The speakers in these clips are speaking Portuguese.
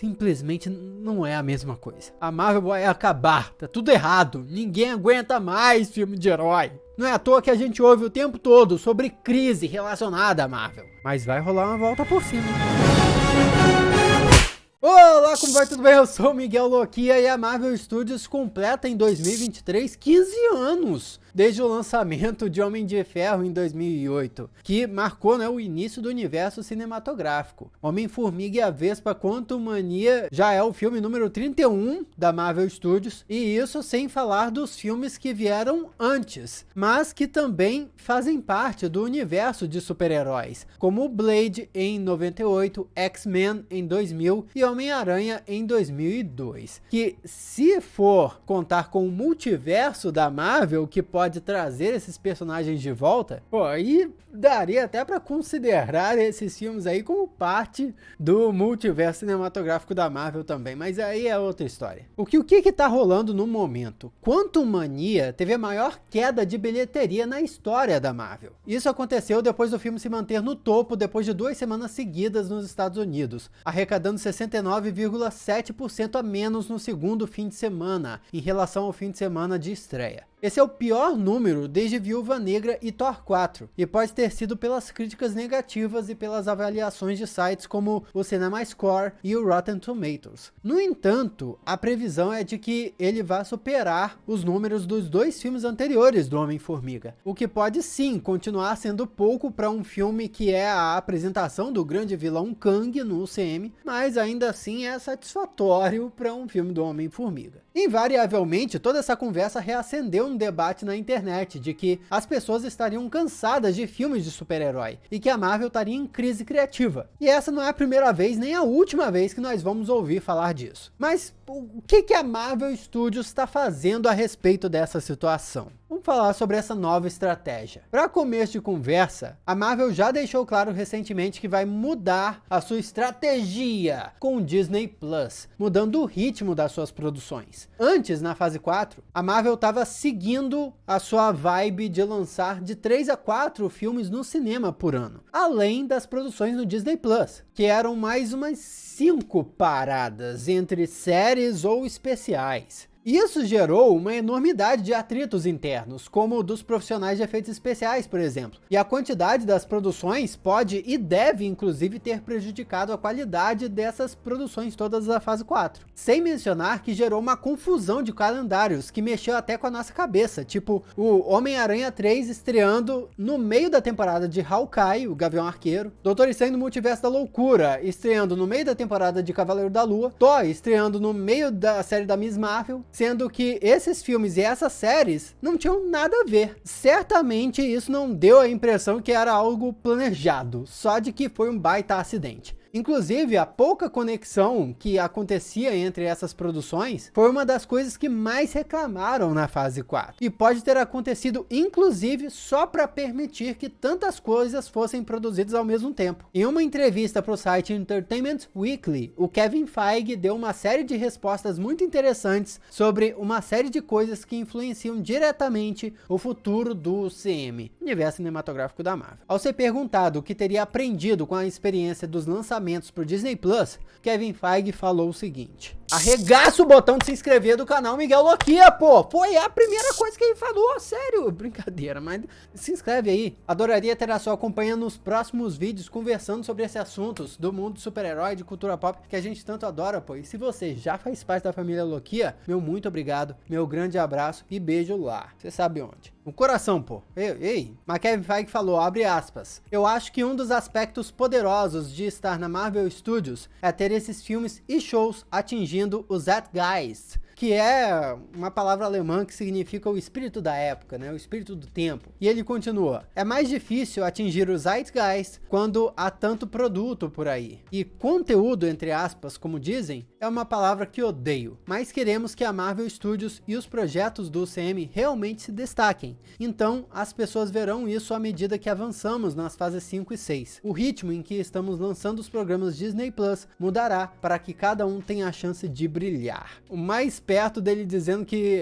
simplesmente não é a mesma coisa. A Marvel vai acabar, tá tudo errado, ninguém aguenta mais filme de herói. Não é à toa que a gente ouve o tempo todo sobre crise relacionada à Marvel. Mas vai rolar uma volta por cima. Olá, como vai? Tudo bem? Eu sou o Miguel Loquia e a Marvel Studios completa em 2023 15 anos desde o lançamento de Homem de Ferro em 2008, que marcou, né, o início do universo cinematográfico. Homem-Formiga e a Vespa Quantumania já é o filme número 31 da Marvel Studios, e isso sem falar dos filmes que vieram antes, mas que também fazem parte do universo de super-heróis, como Blade em 98, X-Men em 2000 e Homem-Aranha em 2002, que se for contar com o multiverso da Marvel, que pode trazer esses personagens de volta, pô, aí daria até para considerar esses filmes aí como parte do multiverso cinematográfico da Marvel também, mas aí é outra história. O que tá rolando no momento? Quantumania teve a maior queda de bilheteria na história da Marvel. Isso aconteceu depois do filme se manter no topo depois de 2 semanas seguidas nos Estados Unidos, arrecadando 69,7% a menos no segundo fim de semana, em relação ao fim de semana de estreia. Esse é o pior número desde Viúva Negra e Thor 4, e pode ter sido pelas críticas negativas e pelas avaliações de sites como o CinemaScore e o Rotten Tomatoes. No entanto, a previsão é de que ele vá superar os números dos 2 filmes anteriores do Homem-Formiga, o que pode sim continuar sendo pouco para um filme que é a apresentação do grande vilão Kang no UCM, mas ainda assim é satisfatório para um filme do Homem-Formiga. Invariavelmente, toda essa conversa reacendeu um debate na internet de que as pessoas estariam cansadas de filmes de super-herói e que a Marvel estaria em crise criativa. E essa não é a primeira vez nem a última vez que nós vamos ouvir falar disso. Mas o que a Marvel Studios está fazendo a respeito dessa situação? Vamos falar sobre essa nova estratégia. Para começo de conversa, a Marvel já deixou claro recentemente que vai mudar a sua estratégia com o Disney Plus, mudando o ritmo das suas produções. Antes, na fase 4, a Marvel estava seguindo a sua vibe de lançar de 3 a 4 filmes no cinema por ano, além das produções no Disney Plus, que eram mais umas 5 paradas entre séries ou especiais. Isso gerou uma enormidade de atritos internos, como o dos profissionais de efeitos especiais, por exemplo. E a quantidade das produções pode e deve, inclusive, ter prejudicado a qualidade dessas produções todas da fase 4. Sem mencionar que gerou uma confusão de calendários, que mexeu até com a nossa cabeça. Tipo, o Homem-Aranha 3 estreando no meio da temporada de Hawkeye, o Gavião Arqueiro. Doutor Estranho no Multiverso da Loucura, estreando no meio da temporada de Cavaleiro da Lua. Thor estreando no meio da série da Miss Marvel. Sendo que esses filmes e essas séries não tinham nada a ver. Certamente isso não deu a impressão que era algo planejado, só de que foi um baita acidente. Inclusive, a pouca conexão que acontecia entre essas produções foi uma das coisas que mais reclamaram na fase 4. E pode ter acontecido, inclusive, só para permitir que tantas coisas fossem produzidas ao mesmo tempo. Em uma entrevista para o site Entertainment Weekly, o Kevin Feige deu uma série de respostas muito interessantes sobre uma série de coisas que influenciam diretamente o futuro do UCM, universo cinematográfico da Marvel. Ao ser perguntado o que teria aprendido com a experiência dos lançamentos pro Disney Plus, Kevin Feige falou o seguinte: arregaça o botão de se inscrever do canal Miguel Loquia, pô! Foi a primeira coisa que ele falou, sério, brincadeira, mas se inscreve aí. Adoraria ter a sua companhia nos próximos vídeos conversando sobre esses assuntos do mundo super-herói, de cultura pop, que a gente tanto adora, pô. E se você já faz parte da família Loquia, meu muito obrigado, meu grande abraço e beijo lá. Você sabe onde. No coração, pô. Mas Kevin Feige falou, abre aspas, eu acho que um dos aspectos poderosos de estar na Marvel Studios é ter esses filmes e shows atingindo o Zeitgeist, que é uma palavra alemã que significa o espírito da época, né? O espírito do tempo. E ele continua, é mais difícil atingir o Zeitgeist quando há tanto produto por aí. E conteúdo, entre aspas, como dizem, é uma palavra que odeio, mas queremos que a Marvel Studios e os projetos do UCM realmente se destaquem. Então, as pessoas verão isso à medida que avançamos nas fases 5 e 6. O ritmo em que estamos lançando os programas Disney Plus mudará para que cada um tenha a chance de brilhar. O mais perto dele dizendo que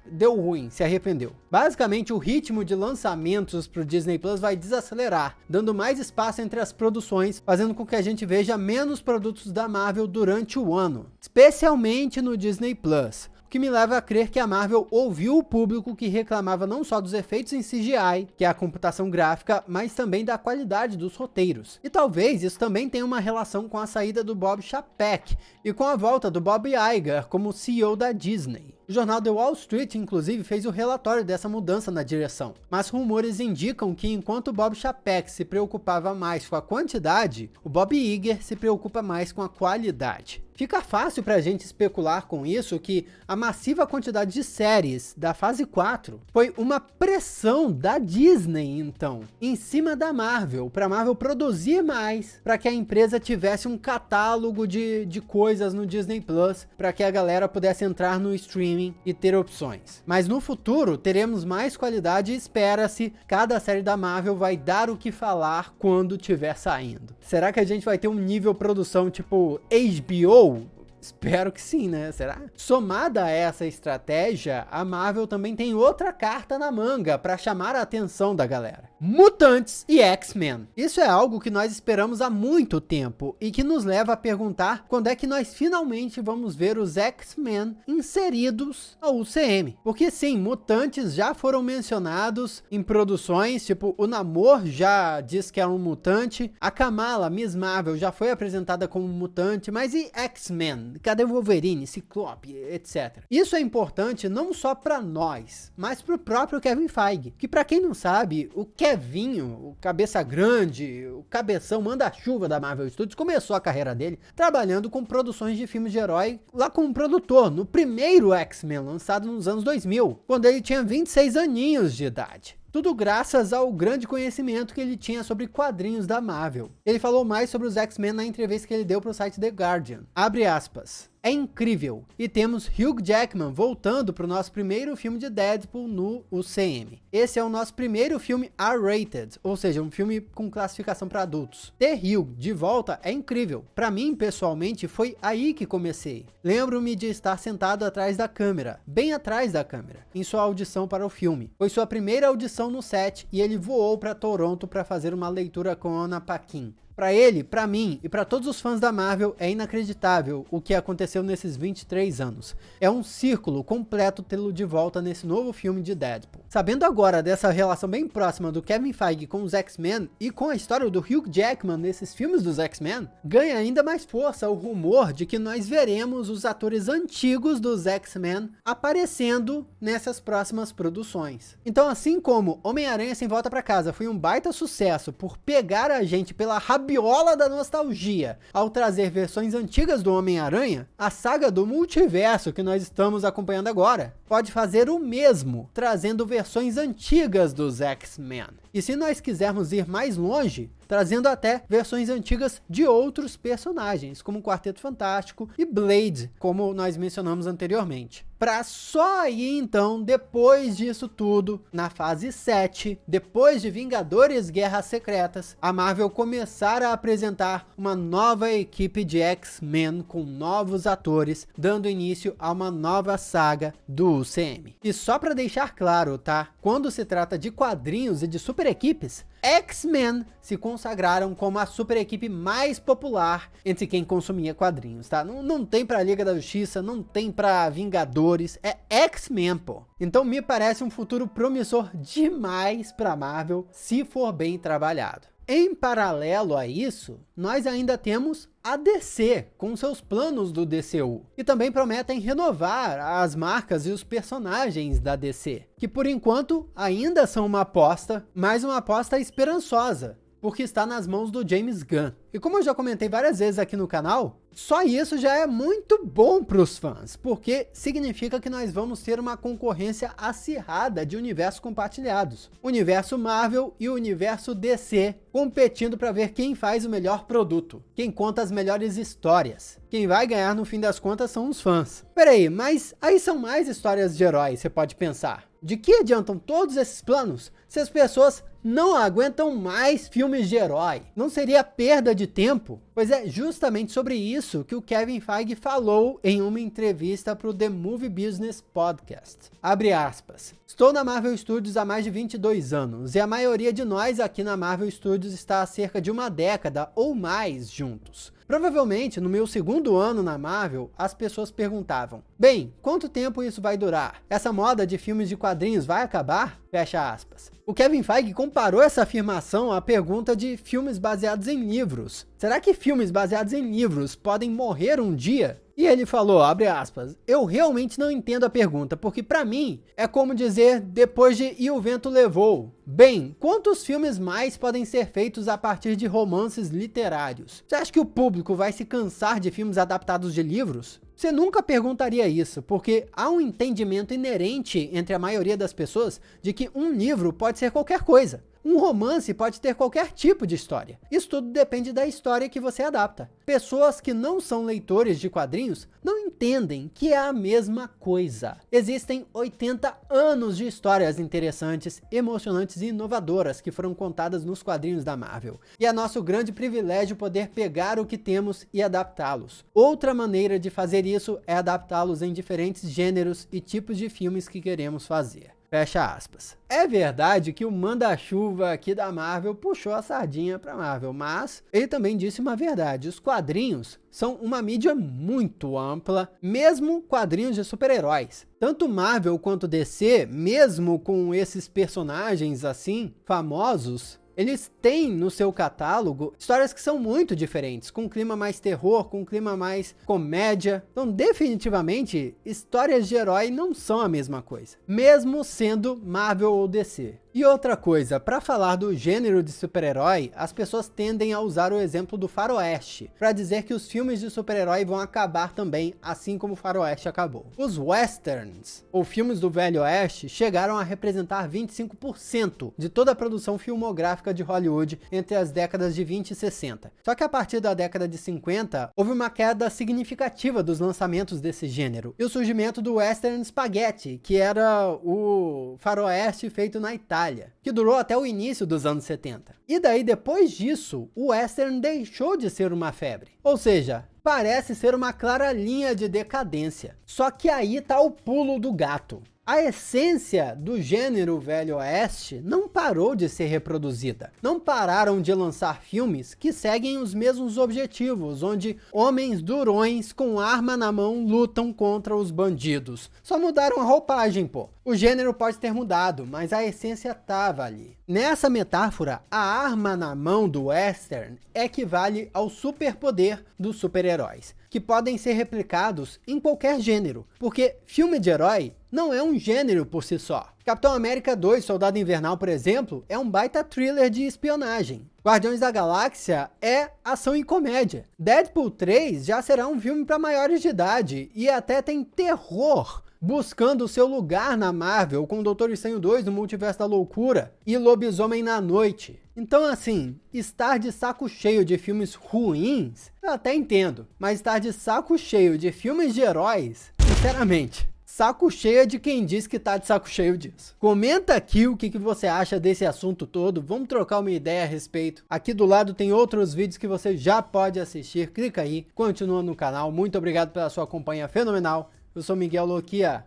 deu ruim, se arrependeu. Basicamente, o ritmo de lançamentos pro Disney Plus vai desacelerar, dando mais espaço entre as produções, fazendo com que a gente veja menos produtos da Marvel durante o ano, especialmente no Disney Plus. O que me leva a crer que a Marvel ouviu o público que reclamava não só dos efeitos em CGI, que é a computação gráfica, mas também da qualidade dos roteiros. E talvez isso também tenha uma relação com a saída do Bob Chapek e com a volta do Bob Iger como CEO da Disney. O jornal The Wall Street, inclusive, fez o relatório dessa mudança na direção. Mas rumores indicam que enquanto Bob Chapek se preocupava mais com a quantidade, o Bob Iger se preocupa mais com a qualidade. Fica fácil pra gente especular com isso que a massiva quantidade de séries da fase 4 foi uma pressão da Disney, então, em cima da Marvel, pra Marvel produzir mais, para que a empresa tivesse um catálogo de coisas no Disney Plus, para que a galera pudesse entrar no streaming e ter opções. Mas no futuro teremos mais qualidade e espera-se cada série da Marvel vai dar o que falar quando tiver saindo. Será que a gente vai ter um nível produção tipo HBO? Espero que sim, né? Será? Somada a essa estratégia, a Marvel também tem outra carta na manga para chamar a atenção da galera: Mutantes e X-Men. Isso é algo que nós esperamos há muito tempo e que nos leva a perguntar quando é que nós finalmente vamos ver os X-Men inseridos ao UCM. Porque sim, mutantes já foram mencionados em produções, tipo o Namor já diz que é um mutante, a Kamala, Miss Marvel, já foi apresentada como mutante, mas e X-Men? Cadê Wolverine, Ciclope, etc. Isso é importante não só para nós, mas para o próprio Kevin Feige, que para quem não sabe, o Kevinho, o cabeça grande, o cabeção manda-chuva da Marvel Studios, começou a carreira dele trabalhando com produções de filmes de herói lá como produtor, no primeiro X-Men, lançado nos anos 2000, quando ele tinha 26 aninhos de idade. Tudo graças ao grande conhecimento que ele tinha sobre quadrinhos da Marvel. Ele falou mais sobre os X-Men na entrevista que ele deu para o site The Guardian. Abre aspas. É incrível. E temos Hugh Jackman voltando para o nosso primeiro filme de Deadpool no UCM. Esse é o nosso primeiro filme R-rated, ou seja, um filme com classificação para adultos. Ter Hugh de volta é incrível. Para mim, pessoalmente, foi aí que comecei. Lembro-me de estar sentado atrás da câmera, bem atrás da câmera, em sua audição para o filme. Foi sua primeira audição no set e ele voou para Toronto para fazer uma leitura com Anna Paquin. Para ele, para mim e para todos os fãs da Marvel é inacreditável o que aconteceu nesses 23 anos. É um círculo completo tê-lo de volta nesse novo filme de Deadpool. Sabendo agora dessa relação bem próxima do Kevin Feige com os X-Men e com a história do Hugh Jackman nesses filmes dos X-Men, ganha ainda mais força o rumor de que nós veremos os atores antigos dos X-Men aparecendo nessas próximas produções. Então, assim como Homem-Aranha Sem Volta para Casa foi um baita sucesso por pegar a gente pela rabiola da nostalgia ao trazer versões antigas do Homem-Aranha, a saga do multiverso que nós estamos acompanhando agora pode fazer o mesmo, trazendo versões antigas dos X-Men. E se nós quisermos ir mais longe, trazendo até versões antigas de outros personagens, como o Quarteto Fantástico e Blade, como nós mencionamos anteriormente. Pra só aí então, depois disso tudo, na fase 7, depois de Vingadores Guerras Secretas, a Marvel começar a apresentar uma nova equipe de X-Men com novos atores, dando início a uma nova saga do UCM. E só pra deixar claro, tá? Quando se trata de quadrinhos e de super equipes, X-Men se consagraram como a super equipe mais popular entre quem consumia quadrinhos, tá? Não tem pra Liga da Justiça, não tem pra Vingadores, é X-Men, pô. Então me parece um futuro promissor demais pra Marvel, se for bem trabalhado. Em paralelo a isso, nós ainda temos a DC, com seus planos do DCU, e também prometem renovar as marcas e os personagens da DC, que por enquanto ainda são uma aposta, mas uma aposta esperançosa, porque está nas mãos do James Gunn. E como eu já comentei várias vezes aqui no canal, só isso já é muito bom para os fãs, porque significa que nós vamos ter uma concorrência acirrada de universos compartilhados. Universo Marvel e o universo DC competindo para ver quem faz o melhor produto, quem conta as melhores histórias. Quem vai ganhar no fim das contas são os fãs. Peraí, mas aí são mais histórias de heróis, você pode pensar. De que adiantam todos esses planos se as pessoas não aguentam mais filmes de herói. Não seria perda de tempo? Pois é justamente sobre isso que o Kevin Feige falou em uma entrevista para o The Movie Business Podcast. Abre aspas. Estou na Marvel Studios há mais de 22 anos e a maioria de nós aqui na Marvel Studios está há cerca de uma década ou mais juntos. Provavelmente, no meu segundo ano na Marvel, as pessoas perguntavam: bem, quanto tempo isso vai durar? Essa moda de filmes de quadrinhos vai acabar? Fecha aspas. O Kevin Feige comparou essa afirmação à pergunta de filmes baseados em livros. Será que filmes baseados em livros podem morrer um dia? E ele falou, abre aspas, eu realmente não entendo a pergunta, porque pra mim é como dizer depois de E o Vento Levou. Bem, quantos filmes mais podem ser feitos a partir de romances literários? Você acha que o público vai se cansar de filmes adaptados de livros? Você nunca perguntaria isso, porque há um entendimento inerente entre a maioria das pessoas de que um livro pode ser qualquer coisa. Um romance pode ter qualquer tipo de história. Isso tudo depende da história que você adapta. Pessoas que não são leitores de quadrinhos não entendem que é a mesma coisa. Existem 80 anos de histórias interessantes, emocionantes e inovadoras que foram contadas nos quadrinhos da Marvel. E é nosso grande privilégio poder pegar o que temos e adaptá-los. Outra maneira de fazer isso é adaptá-los em diferentes gêneros e tipos de filmes que queremos fazer. Fecha aspas. É verdade que o manda-chuva aqui da Marvel puxou a sardinha pra Marvel, mas ele também disse uma verdade. Os quadrinhos são uma mídia muito ampla, mesmo quadrinhos de super-heróis. Tanto Marvel quanto DC, mesmo com esses personagens assim, famosos, eles têm no seu catálogo histórias que são muito diferentes, com um clima mais terror, com um clima mais comédia. Então, definitivamente, histórias de herói não são a mesma coisa, mesmo sendo Marvel ou DC. E outra coisa, para falar do gênero de super-herói, as pessoas tendem a usar o exemplo do faroeste, para dizer que os filmes de super-herói vão acabar também, assim como o faroeste acabou. Os westerns, ou filmes do Velho Oeste, chegaram a representar 25% de toda a produção filmográfica de Hollywood entre as décadas de 20 e 60. Só que a partir da década de 50, houve uma queda significativa dos lançamentos desse gênero, e o surgimento do western spaghetti, que era o faroeste feito na Itália, que durou até o início dos anos 70. E daí, depois disso, o western deixou de ser uma febre. Ou seja, parece ser uma clara linha de decadência. Só que aí tá o pulo do gato. A essência do gênero Velho Oeste não parou de ser reproduzida. Não pararam de lançar filmes que seguem os mesmos objetivos, onde homens durões com arma na mão lutam contra os bandidos. Só mudaram a roupagem, pô. O gênero pode ter mudado, mas a essência tava ali. Nessa metáfora, a arma na mão do western equivale ao superpoder dos super-heróis, que podem ser replicados em qualquer gênero, porque filme de herói não é um gênero por si só. Capitão América 2, Soldado Invernal, por exemplo, é um baita thriller de espionagem. Guardiões da Galáxia é ação e comédia. Deadpool 3 já será um filme para maiores de idade e até tem terror, buscando seu lugar na Marvel, com Doutor Estranho 2 no Multiverso da Loucura e Lobisomem na Noite. Então, assim, estar de saco cheio de filmes ruins, eu até entendo, mas estar de saco cheio de filmes de heróis, sinceramente, saco cheio de quem diz que tá de saco cheio disso. Comenta aqui o que você acha desse assunto todo, vamos trocar uma ideia a respeito. Aqui do lado tem outros vídeos que você já pode assistir, clica aí, continua no canal. Muito obrigado pela sua companhia fenomenal. Eu sou Miguel Loquia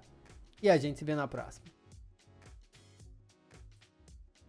e a gente se vê na próxima.